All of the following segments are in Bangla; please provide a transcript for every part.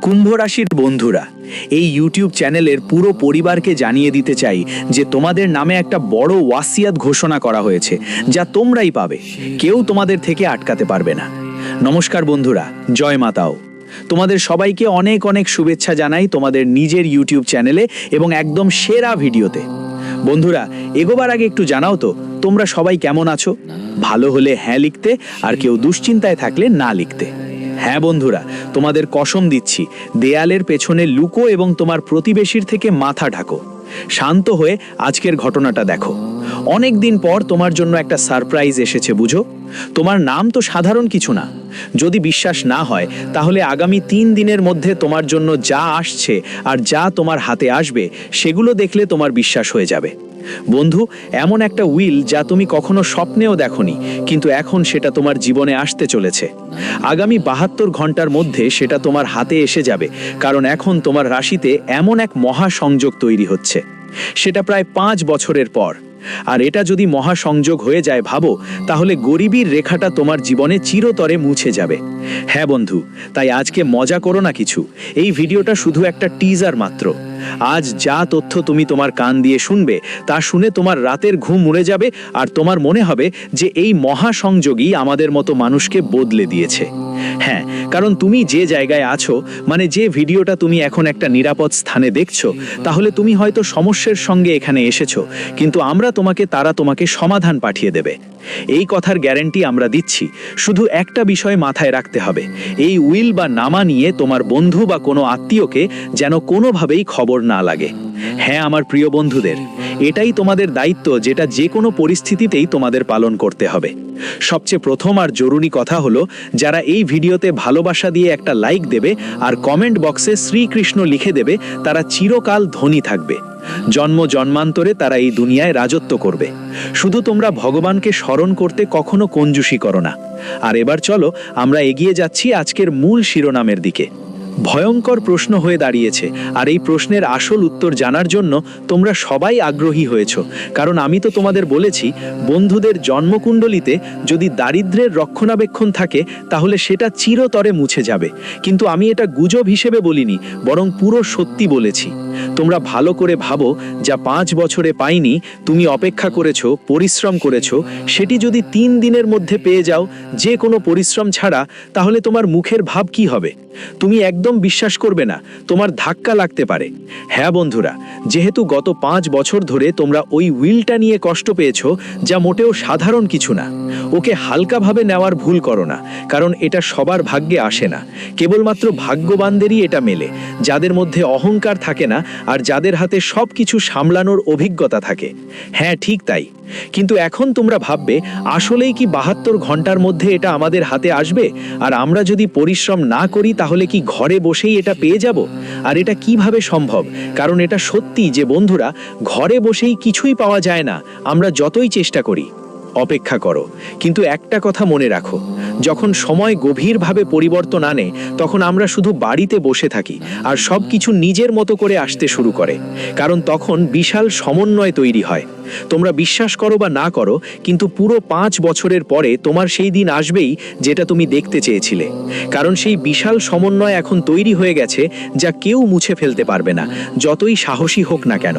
কুম্ভ রাশির বন্ধুরা, এই ইউটিউব চ্যানেলের পুরো পরিবারকে জানিয়ে দিতে চাই যে তোমাদের নামে একটা বড় ওয়াসিয়াত ঘোষণা করা হয়েছে, যা তোমরাই পাবে। কেউ তোমাদের থেকে আটকাতে পারবে না। নমস্কার বন্ধুরা, জয় মাতাও। তোমাদের সবাইকে অনেক অনেক শুভেচ্ছা জানাই তোমাদের নিজের ইউটিউব চ্যানেলে এবং একদম সেরা ভিডিওতে। বন্ধুরা, এগোবার আগে একটু জানাও তো তোমরা সবাই কেমন আছো। ভালো হলে হ্যাঁ লিখতে, আর কেউ দুশ্চিন্তায় থাকলে না লিখতে। হ্যাঁ বন্ধুরা, তোমাদের কসম দিচ্ছি, দেয়ালের পেছনে লুকো এবং তোমার প্রতিবেশীর থেকে মাথা ঢাকো। শান্ত হয়ে আজকের ঘটনাটা দেখো। অনেক দিন পর তোমার জন্য একটা সারপ্রাইজ এসেছে, বুঝো। তোমার নাম তো সাধারণ কিছু না। যদি বিশ্বাস না হয় তাহলে আগামী 3 দিনের মধ্যে তোমার জন্য যা আসছে আর যা তোমার হাতে আসবে সেগুলো দেখলে তোমার বিশ্বাস হয়ে যাবে। বন্ধু, এমন একটা উইল যা তুমি কখনো স্বপ্নেও দেখোনি, কিন্তু এখন সেটা তোমার জীবনে আসতে চলেছে। আগামী 72 ঘন্টার মধ্যে সেটা তোমার হাতে এসে যাবে, কারণ এখন তোমার রাশিতে এমন এক মহাসংযোগ তৈরি হচ্ছে। সেটা প্রায় 5 বছরের পর। আর এটা যদি মহাসংযোগ হয়ে যায়, ভাবো, তাহলে গরিবীর রেখাটা তোমার জীবনে চিরতরে মুছে যাবে। হ্যাঁ বন্ধু, তাই আজকে মজা করো না কিছু। এই ভিডিওটা শুধু একটা টিজার মাত্র। আজ যা তথ্য তুমি তোমার কান দিয়ে শুনবে তা শুনে তোমার রাতের ঘুম উড়ে যাবে, আর তোমার মনে হবে যে এই মহাসংযোগই আমাদের মতো মানুষকে বদলে দিয়েছে। হ্যাঁ, কারণ তুমি যে জায়গায় আছো, মানে যে ভিডিওটা তুমি এখন একটা নিরাপদ স্থানে দেখছো, তাহলে তুমি হয়তো সমস্যার সঙ্গে এখানে এসেছো, কিন্তু আমরা তোমাকে সমাধান পাঠিয়ে দেবে। এই কথার গ্যারান্টি আমরা দিচ্ছি। শুধু একটা বিষয় মাথায় রাখতে হবে, এই উইল বা নামা নিয়ে তোমার বন্ধু বা কোনো আত্মীয়কে যেন কোনোভাবেই খবর না লাগে। হ্যাঁ আমার প্রিয় বন্ধুদের, এটাই তোমাদের দায়িত্ব, যেটা যে কোনো পরিস্থিতিতেই তোমাদের পালন করতে হবে। সবচেয়ে প্রথম আর জরুরি কথা হলো, যারা এই ভিডিওতে ভালোবাসা দিয়ে একটা লাইক দেবে আর কমেন্ট বক্সে শ্রীকৃষ্ণ লিখে দেবে, তারা চিরকাল ধনী থাকবে। জন্ম জন্মান্তরে তারা এই দুনিয়ায় রাজত্ব করবে। শুধু তোমরা ভগবানকে স্মরণ করতে কখনো কঞ্জুসি করো না। আর এবার চলো আমরা এগিয়ে যাচ্ছি আজকের মূল শিরোনামের দিকে। ভয়ঙ্কর প্রশ্ন হয়ে দাঁড়িয়েছে, আর এই প্রশ্নের আসল উত্তর জানার জন্য তোমরা সবাই আগ্রহী হয়েছো, কারণ আমি তো তোমাদের বলেছি, বন্ধুদের জন্মকুণ্ডলিতে যদি দারিদ্র্যের রক্ষণাবেক্ষণ থাকে তাহলে সেটা চিরতরে মুছে যাবে। কিন্তু আমি এটা গুজব হিসেবে বলিনি, বরং পুরো সত্যি বলেছি। তোমরা ভালো করে ভাবো, যা 5 বছরে পাইনি, তুমি অপেক্ষা করেছো, পরিশ্রম করেছো, সেটি যদি 3 দিনের মধ্যে পেয়ে যাও, যে কোনো পরিশ্রম ছাড়া, তাহলে তোমার মুখের ভাব কি হবে? তুমি একদম বিশ্বাস করবে না, তোমার ধাক্কা লাগতে পারে। হ্যাঁ বন্ধুরা, যেহেতু গত 5 বছর ধরে তোমরা ওই উইলটা নিয়ে কষ্ট পেয়েছো, যা মোটেও সাধারণ কিছু না, ওকে হালকাভাবে নেওয়ার ভুল করো না, কারণ এটা সবার ভাগ্যে আসে না। কেবলমাত্র ভাগ্যবানদেরই এটা মেলে, যাদের মধ্যে অহংকার থাকে না আর যাদের হাতে সব কিছু সামলানোর অভিজ্ঞতা থাকে। হ্যাঁ ঠিক তাই। কিন্তু এখন তোমরা ভাববে, আসলেই কি 72 ঘন্টার মধ্যে এটা আমাদের হাতে আসবে? আর আমরা যদি পরিশ্রম না করি তাহলে কি ঘরে বসেই এটা পেয়ে যাব? আর এটা কিভাবে সম্ভব? কারণ এটা সত্যি যে বন্ধুরা, ঘরে বসেই কিছুই পাওয়া যায় না, আমরা যতই চেষ্টা করি। অপেক্ষা করো, কিন্তু একটা কথা মনে রাখো, যখন সময় গভীরভাবে পরিবর্তন আনে, তখন আমরা শুধু বাড়িতে বসে থাকি আর সব কিছু নিজের মতো করে আসতে শুরু করে, কারণ তখন বিশাল সমন্বয় তৈরি হয়। তোমরা বিশ্বাস করো বা না করো, কিন্তু পুরো 5 বছরের পরে তোমার সেই দিন আসবেই যেটা তুমি দেখতে চেয়েছিলে, কারণ সেই বিশাল সমন্বয় এখন তৈরি হয়ে গেছে, যা কেউ মুছে ফেলতে পারবে না, যতই সাহসী হোক না কেন।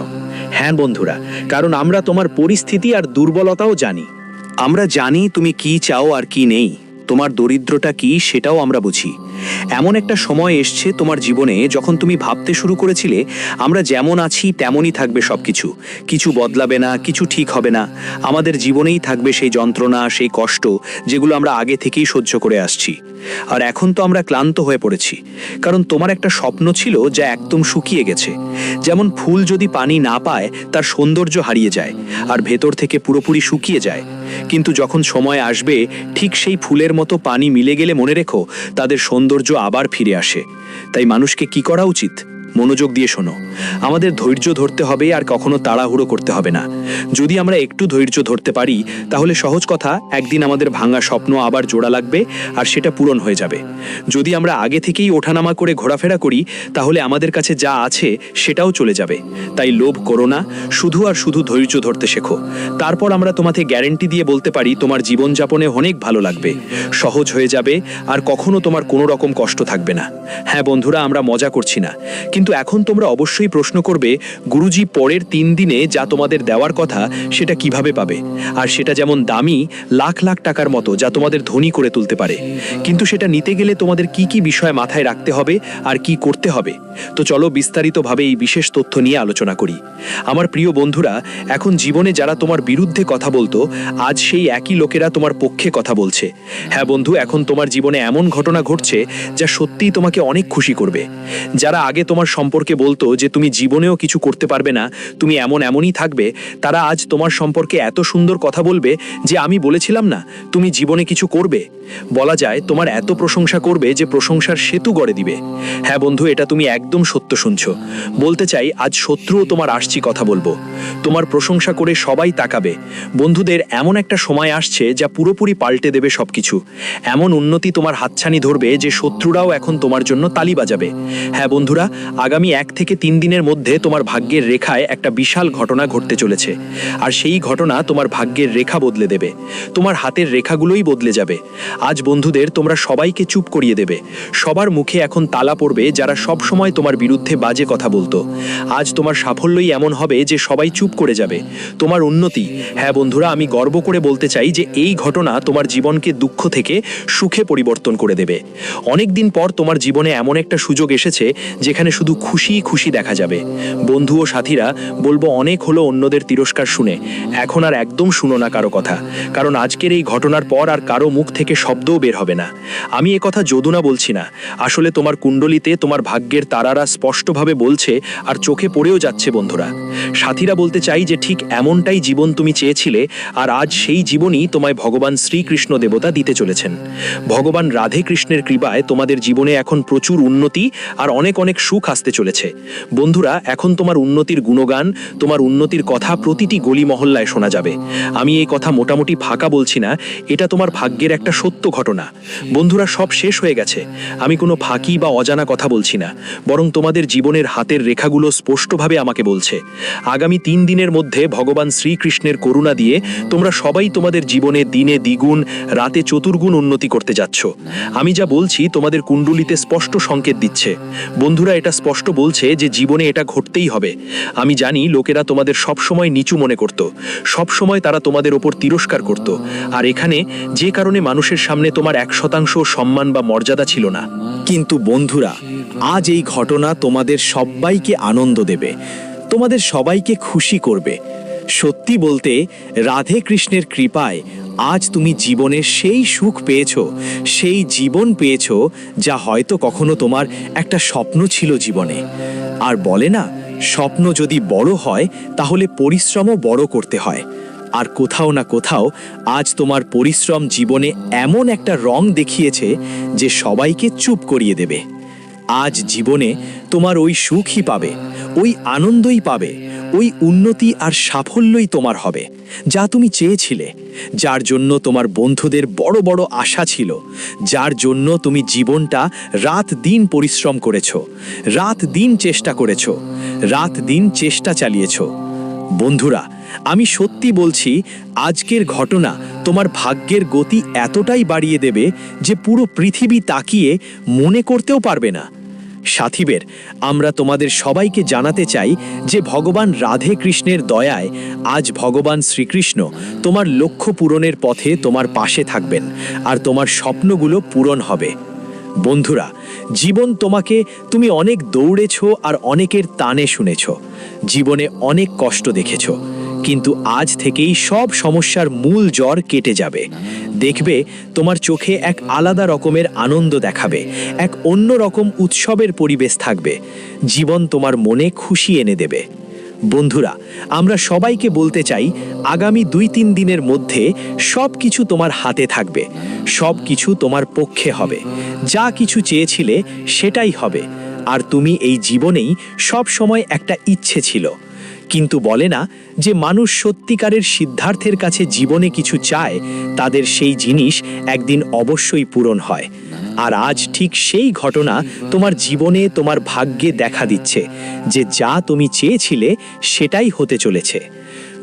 হ্যাঁ বন্ধুরা, কারণ আমরা তোমার পরিস্থিতি আর দুর্বলতাও জানি। আমরা জানি তুমি কি চাও আর কি নেই, তোমার দরিদ্রতা কি সেটাও আমরা বুঝি। এমন একটা সময় এসছে তোমার জীবনে যখন তুমি ভাবতে শুরু করেছিলে, আমরা যেমন আছি তেমনই থাকবে সবকিছু, কিছু বদলাবে না, কিছু ঠিক হবে না, আমাদের জীবনেই থাকবে সেই যন্ত্রণা, সেই কষ্ট, যেগুলো আমরা আগে থেকেই সহ্য করে আসছি। আর এখন তো আমরা ক্লান্ত হয়ে পড়েছি, কারণ তোমার একটা স্বপ্ন ছিল যা একদম শুকিয়ে গেছে। যেমন ফুল যদি পানি না পায় তার সৌন্দর্য হারিয়ে যায় আর ভেতর থেকে পুরোপুরি শুকিয়ে যায়, কিন্তু যখন সময় আসবে ঠিক সেই ফুলের মতো পানি মিলে গেলে মনে রেখো, তাদের সৌন্দর্য আবার ফিরে আসে। তাই মানুষকে কি করা উচিত? মনোযোগ দিয়ে শোনো। আমাদের ধৈর্য ধরতে হবে আর কখনো তাড়াহুড়ো করতে হবে না। যদি আমরা একটু ধৈর্য ধরতে পারি তাহলে সহজ কথা, একদিন আমাদের ভাঙা স্বপ্ন আবার জোড়া লাগবে আর সেটা পূরণ হয়ে যাবে। যদি আমরা আগে থেকেই ওঠানামা করে ঘোরাফেরা করি তাহলে আমাদের কাছে যা আছে সেটাও চলে যাবে। তাই লোভ করো না, শুধু আর শুধু ধৈর্য ধরতে শেখো। তারপর আমরা তোমাকে গ্যারেন্টি দিয়ে বলতে পারি তোমার জীবনযাপনে অনেক ভালো লাগবে, সহজ হয়ে যাবে আর কখনো তোমার কোনো রকম কষ্ট থাকবে না। হ্যাঁ বন্ধুরা, আমরা মজা করছি না, কিন্তু এখন তোমরা অবশ্যই প্রশ্ন করবে, গুরুজি পরের 3 দিনে যা তোমাদের দেওয়ার কথা সেটা কিভাবে পাবে? আর সেটা যেমন দামি, লাখ লাখ টাকার মতো, যা তোমাদের ধনী করে তুলতে পারে। কিন্তু সেটা নিতে গেলে তোমাদের কি কি বিষয় মাথায় রাখতে হবে আর কি করতে হবে? তো চলো বিস্তারিতভাবে এই বিশেষ তথ্য নিয়ে আলোচনা করি। আমার প্রিয় বন্ধুরা, এখন জীবনে যারা তোমার বিরুদ্ধে কথা বলতো, আজ সেই একই লোকেরা তোমার পক্ষে কথা বলছে। হ্যাঁ বন্ধু, এখন তোমার জীবনে এমন ঘটনা ঘটছে যা সত্যিই তোমাকে অনেক খুশি করবে। যারা আগে তোমার সম্পর্কে বলতো যে তুমি জীবনেও কিছু করতে পারবে না, তুমি এমনই থাকবে, তারা আজ তোমার সম্পর্কে এত সুন্দর কথা বলবে যে আমি বলেছিলাম না তুমি জীবনে কিছু করবে। বলা যায় তোমার এত প্রশংসা করবে যে প্রশংসার সেতু গড়ে দিবে। হ্যাঁ বন্ধু, এটা তুমি একদম সত্য শুনছো। বলতে চাই, আজ শত্রুও তোমার আসছি কথা বলবো। তোমার প্রশংসা করে সবাই তাকাবে। বন্ধুদের, এমন একটা সময় আসছে যা পুরোপুরি পাল্টে দেবে সবকিছু। এমন উন্নতি তোমার হাতছানি ধরবে যে শত্রুরাও এখন তোমার জন্য তালি বাজাবে। হ্যাঁ বন্ধুরা, আগামী 1 থেকে 3 দিনের মধ্যে তোমার ভাগ্যের রেখায় একটা বিশাল ঘটনা ঘটতে চলেছে। আর সেই ঘটনা তোমার ভাগ্যের রেখা বদলে দেবে। তোমার হাতের রেখাগুলোই বদলে যাবে। আজ বন্ধুদের, তোমরা সবাইকে চুপ করিয়ে দেবে। সবার মুখে এখন তালা পড়বে যারা সব সময় তোমার বিরুদ্ধে বাজে কথা বলতো। আজ তোমার সাফল্যই এমন হবে যে সবাই চুপ করে যাবে। তোমার উন্নতি, হ্যাঁ বন্ধুরা, আমি গর্ব করে বলতে চাই যে এই ঘটনা তোমার জীবনকে দুঃখ থেকে সুখে পরিবর্তন করে দেবে। অনেক দিন পর তোমার জীবনে এমন একটা সুযোগ এসেছে যেখানে শুধু খুশি খুশি দেখা যাবে। বন্ধু ও সাথীরা, বলবো অনেক হলো অন্যদের তিরস্কার শুনে, এখন আর একদম শুনো না কারো কথা। কারণ আজকের এই ঘটনার পর আর কারো মুখ থেকে শব্দও বের হবে না। আমি এ কথা যদুনা বলছি না, আসলে তোমার কুণ্ডলিতে তোমার ভাগ্যের তারারা স্পষ্টভাবে বলছে আর চোখে পড়েও যাচ্ছে। বন্ধুরা সাথীরা, বলতে চাই যে ঠিক এমনটাই জীবন তুমি চেয়েছিলে, আর আজ সেই জীবনই তোমায় ভগবান শ্রীকৃষ্ণ দেবতা দিতে চলেছেন। ভগবান রাধে কৃষ্ণের কৃপায় তোমাদের জীবনে এখন প্রচুর উন্নতি আর অনেক অনেক সুখ আসতে চলেছে। বন্ধুরা, এখন তোমার উন্নতির গুণগান, তোমার উন্নতির কথা প্রতিটি গলি মহল্লায় শোনা যাবে। আমি এই কথা মোটামুটি ফাঁকা বলছি না, এটা তোমার ভাগ্যের একটা সত্য ঘটনা। বন্ধুরা, সব শেষ হয়ে গেছে। আমি কোনো ফাঁকি বা অজানা কথা বলছি না, বরং তোমাদের জীবনের হাতের রেখাগুলো স্পষ্টভাবে আমাকে বলছে। আগামী 3 দিনের মধ্যে ভগবান শ্রীকৃষ্ণের করুণা দিয়ে তোমরা সবাই তোমাদের জীবনে দিনে দ্বিগুণ, রাতে চতুর্গুণ উন্নতি করতে যাচ্ছ। আমি যা বলছি তোমাদের কুণ্ডলিতে স্পষ্ট সংকেত দিচ্ছে। বন্ধুরা, এটা স্পষ্ট বলছে যে জীবনে এটা ঘটতেই হবে। আমি জানি লোকেরা তোমাদের সবসময় নিচু মনে করত, সবসময় তারা তোমাদের ওপর তিরস্কার করত, আর এখানে যে কারণে মানুষের সামনে তোমার 1% সম্মান বা মর্যাদা ছিল না। কিন্তু বন্ধুরা, আজ এই ঘটনা তোমাদের সবাইকে আনন্দ দেবে, তোমাদের সবাইকে খুশি করবে। সত্যি বলতে, রাধে কৃষ্ণের কৃপায় আজ তুমি জীবনের সেই সুখ পেয়েছো, সেই জীবন পেয়েছো যা হয়তো কখনো তোমার একটা স্বপ্ন ছিল জীবনে। আর বলে না, স্বপ্ন যদি বড় হয় তাহলে পরিশ্রমও বড় করতে হয়। আর কোথাও না কোথাও আজ তোমার পরিশ্রম জীবনে এমন একটা রং দেখিয়েছে যে সবাইকে চুপ করিয়ে দেবে। আজ জীবনে তোমার ওই সুখই পাবে, ওই আনন্দই পাবে, ওই উন্নতি আর সাফল্যই তোমার হবে যা তুমি চেয়েছিলে, যার জন্য তোমার বন্ধুদের বড় বড় আশা ছিল, যার জন্য তুমি জীবনটা রাত দিন পরিশ্রম করেছো, রাত দিন চেষ্টা করেছো, রাত দিন চেষ্টা চালিয়েছো। বন্ধুরা, আমি সত্যি বলছি, আজকের ঘটনা তোমার ভাগ্যের গতি এতটাই বাড়িয়ে দেবে যে পুরো পৃথিবী তাকিয়ে মনে করতেও পারবে না। সাথীদের, আমরা তোমাদের সবাইকে জানাতে চাই যে ভগবান রাধে কৃষ্ণের দয়ায় আজ ভগবান শ্রীকৃষ্ণ তোমার লক্ষ্য পূরণের পথে তোমার পাশে থাকবেন আর তোমার স্বপ্নগুলো পূরণ হবে। বন্ধুরা, জীবন তুমি অনেক দৌড়েছো আর অনেকের তানে শুনেছো, জীবনে অনেক কষ্ট দেখেছো, কিন্তু আজ থেকেই সব সমস্যার মূল জ্বর কেটে যাবে। দেখবে তোমার চোখে এক আলাদা রকমের আনন্দ দেখাবে, এক অন্য রকম উৎসবের পরিবেশ থাকবে। জীবন তোমার মনে খুশি এনে দেবে। বন্ধুরা, আমরা সবাইকে বলতে চাই, আগামী 2-3 দিনের মধ্যে সব কিছু তোমার হাতে থাকবে, সব কিছু তোমার পক্ষে হবে। যা কিছু চেয়েছিলে সেটাই হবে। আর তুমি এই জীবনেই সব সময় একটা ইচ্ছে ছিল। কিন্তু বলে না যে মানুষ সত্যিকারের সিদ্ধার্থের কাছে জীবনে কিছু চায়, তাদের সেই জিনিস একদিন অবশ্যই পূরণ হয়। আর আজ ঠিক সেই ঘটনা তোমার জীবনে, তোমার ভাগ্যে দেখা দিচ্ছে যে যা তুমি চেয়েছিলে সেটাই হতে চলেছে।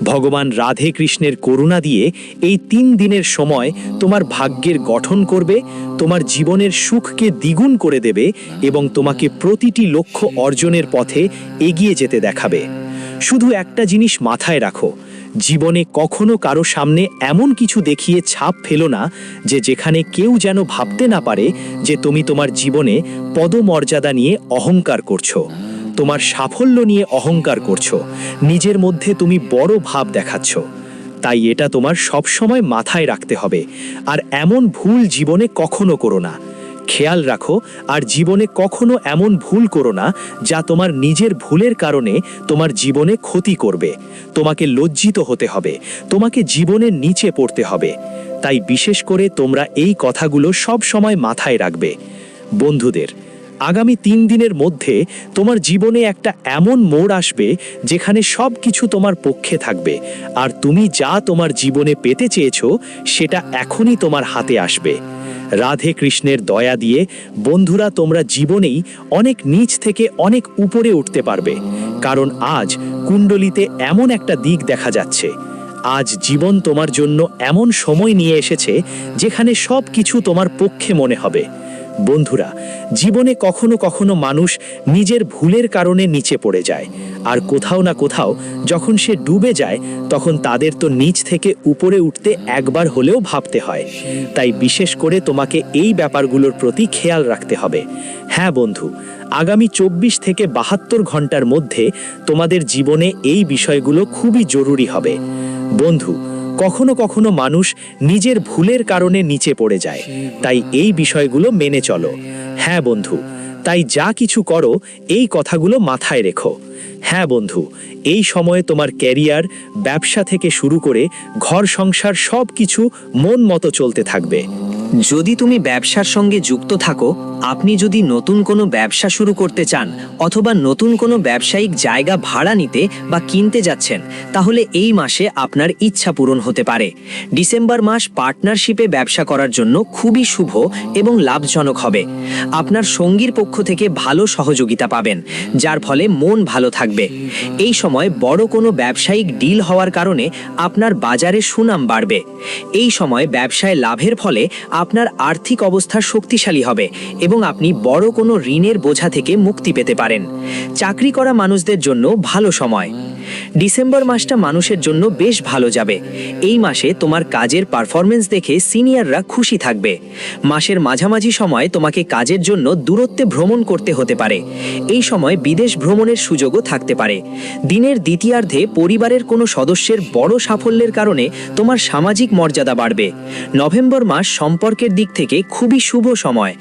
ভগবান রাধে কৃষ্ণের করুণা দিয়ে এই 3 দিনের সময় তোমার ভাগ্যের গঠন করবে, তোমার জীবনের সুখকে দ্বিগুণ করে দেবে এবং তোমাকে প্রতিটি লক্ষ্য অর্জনের পথে এগিয়ে যেতে দেখাবে। শুধু একটা জিনিস মাথায় রাখো, জীবনে কখনো কারো সামনে এমন কিছু দেখিয়ে ছাপ ফেলো না যে যেখানে কেউ যেন ভাবতে না পারে যে তুমি তোমার জীবনে পদমর্যাদা নিয়ে অহংকার করছো, তোমার সাফল্য নিয়ে অহংকার করছো, নিজের মধ্যে তুমি বড় ভাব দেখাচ্ছ। তাই এটা তোমার সবসময় মাথায় রাখতে হবে। আর এমন ভুল জীবনে কখনো করো না। খেয়াল রাখো, আর জীবনে কখনো এমন ভুল করো না যা তোমার নিজের ভুলের কারণে তোমার জীবনে ক্ষতি করবে। তোমাকে লজ্জিত হতে হবে, তোমাকে জীবনের নিচে পড়তে হবে। তাই বিশেষ করে তোমরা এই কথাগুলো সব সময় মাথায় রাখবে। বন্ধুদের, আগামী 3 দিনের মধ্যে তোমার জীবনে একটা এমন মোড় আসবে যেখানে সব কিছু তোমার পক্ষে থাকবে, আর তুমি যা তোমার জীবনে পেতে চেয়েছো সেটা এখনই তোমার হাতে আসবে। রাধে কৃষ্ণের দয়া দিয়ে বন্ধুরা, তোমরা জীবনেই অনেক নিচ থেকে অনেক উপরে উঠতে পারবে, কারণ আজ কুণ্ডলিতে এমন একটা দিক দেখা যাচ্ছে। আজ জীবন তোমার জন্য এমন সময় নিয়ে এসেছে যেখানে সব কিছু তোমার পক্ষে মনে হবে। বন্ধুরা, জীবনে কখনো কখনো মানুষ নিজের ভুলের কারণে নিচে পড়ে যায়, আর কোথাও না কোথাও যখন সে ডুবে যায় তখন তাদের তো নিচ থেকে উপরে উঠতে একবার হলেও ভাবতে হয়। তাই বিশেষ করে তোমাকে এই ব্যাপারগুলোর প্রতি খেয়াল রাখতে হবে। হ্যাঁ বন্ধু, আগামী 24 থেকে 72 ঘন্টার মধ্যে তোমাদের জীবনে এই বিষয়গুলো খুবই জরুরি হবে। বন্ধু, কখনো কখনো মানুষ নিজের ভুলের কারণে নিচে পড়ে যায়, তাই এই বিষয়গুলো মেনে চলো। হ্যাঁ বন্ধু, তাই যা কিছু করো এই কথাগুলো মাথায় রেখো। হ্যাঁ বন্ধু, এই সময়ে তোমার ক্যারিয়ার, ব্যবসা থেকে শুরু করে ঘর সংসার সব কিছু মন মতো চলতে থাকবে। যদি তুমি ব্যবসার সঙ্গে যুক্ত থাকো, আপনি যদি নতুন কোনো ব্যবসা শুরু করতে চান অথবা নতুন কোনো ব্যবসায়িক জায়গা ভাড়া নিতে বা কিনতে যাচ্ছেন, তাহলে এই মাসে আপনার ইচ্ছা পূরণ হতে পারে। ডিসেম্বর মাস পার্টনারশিপে ব্যবসা করার জন্য খুবই শুভ এবং লাভজনক হবে। আপনার সঙ্গীর পক্ষ থেকে ভালো সহযোগিতা পাবেন, যার ফলে মন ভালো থাকবে। এই সময় বড় কোনো ব্যবসায়িক ডিল হওয়ার কারণে আপনার বাজারে সুনাম বাড়বে। এই সময় ব্যবসায় লাভের ফলে আপনার আর্থিক অবস্থা শক্তিশালী হবে এবং আপনি বড় কোনো ঋণের বোঝা থেকে মুক্তি পেতে পারেন। চাকরি করা মানুষদের জন্য ভালো সময়। ডিসেম্বর মাসটা মানুষের জন্য বেশ ভালো যাবে। এই মাসে তোমার কাজের পারফরমেন্স দেখে সিনিয়ররা খুশি থাকবে। মাসের মাঝামাঝি সময় তোমাকে কাজের জন্য দূরত্বে ভ্রমণ করতে হতে পারে। এই সময় বিদেশ ভ্রমণের সুযোগও থাকতে পারে। দিনের দ্বিতীয়ার্ধে পরিবারের কোনো সদস্যের বড় সাফল্যের কারণে তোমার সামাজিক মর্যাদা বাড়বে। নভেম্বর মাস সম্পর্কের দিক থেকে খুবই শুভ সময়।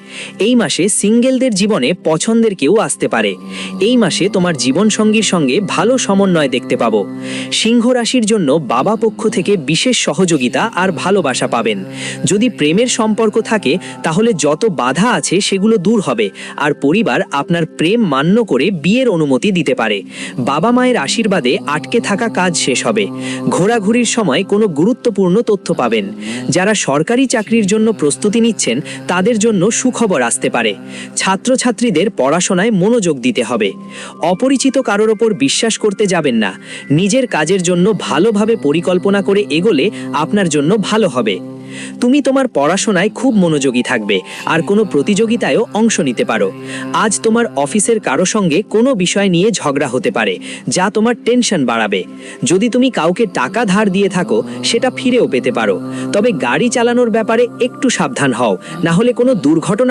এই মাসে সিঙ্গেলদের জীবনে পছন্দের কেউ আসতে পারে। এই মাসে তোমার জীবনসঙ্গীর সঙ্গে ভালো সমন্বয় দেখতে পাবো। সিংহ রাশির জন্য বাবা পক্ষ থেকে বিশেষ সহযোগিতা আর ভালোবাসা পাবেন। যদি প্রেমের সম্পর্ক থাকে তাহলে যত বাধা আছে সেগুলো দূর হবে, আর পরিবার আপনার প্রেম মান্য করে বিয়ের অনুমতি দিতে পারে। বাবা মায়ের আশীর্বাদে আটকে থাকা কাজ শেষ হবে। ঘোরাঘুরির সময় কোনো গুরুত্বপূর্ণ তথ্য পাবেন। যারা সরকারি চাকরির জন্য প্রস্তুতি নিচ্ছেন তাদের জন্য সুখবর আসতে পারে। ছাত্রছাত্রীদের পড়াশোনায় মনোযোগ দিতে হবে। অপরিচিত কারোর ওপর বিশ্বাস করতে যাবেন না। নিজের কাজের জন্য ভালোভাবে পরিকল্পনা করে এগোলে আপনার জন্য ভালো হবে। তুমি তোমার পড়াশোনায় খুব মনোযোগী থাকবে আর কোনো প্রতিযোগিতায়ও অংশ নিতে পারো। আজ তোমার অফিসের কারো সঙ্গে কোনো বিষয় নিয়ে ঝগড়া হতে পারে যা তোমার টেনশন বাড়াবে। যদি তুমি কাউকে টাকা ধার দিয়ে থাকো সেটা ফিরেও পেতে পারো। তবে গাড়ি চালানোর ব্যাপারে একটু সাবধান হও, না হলে কোনো দুর্ঘটনা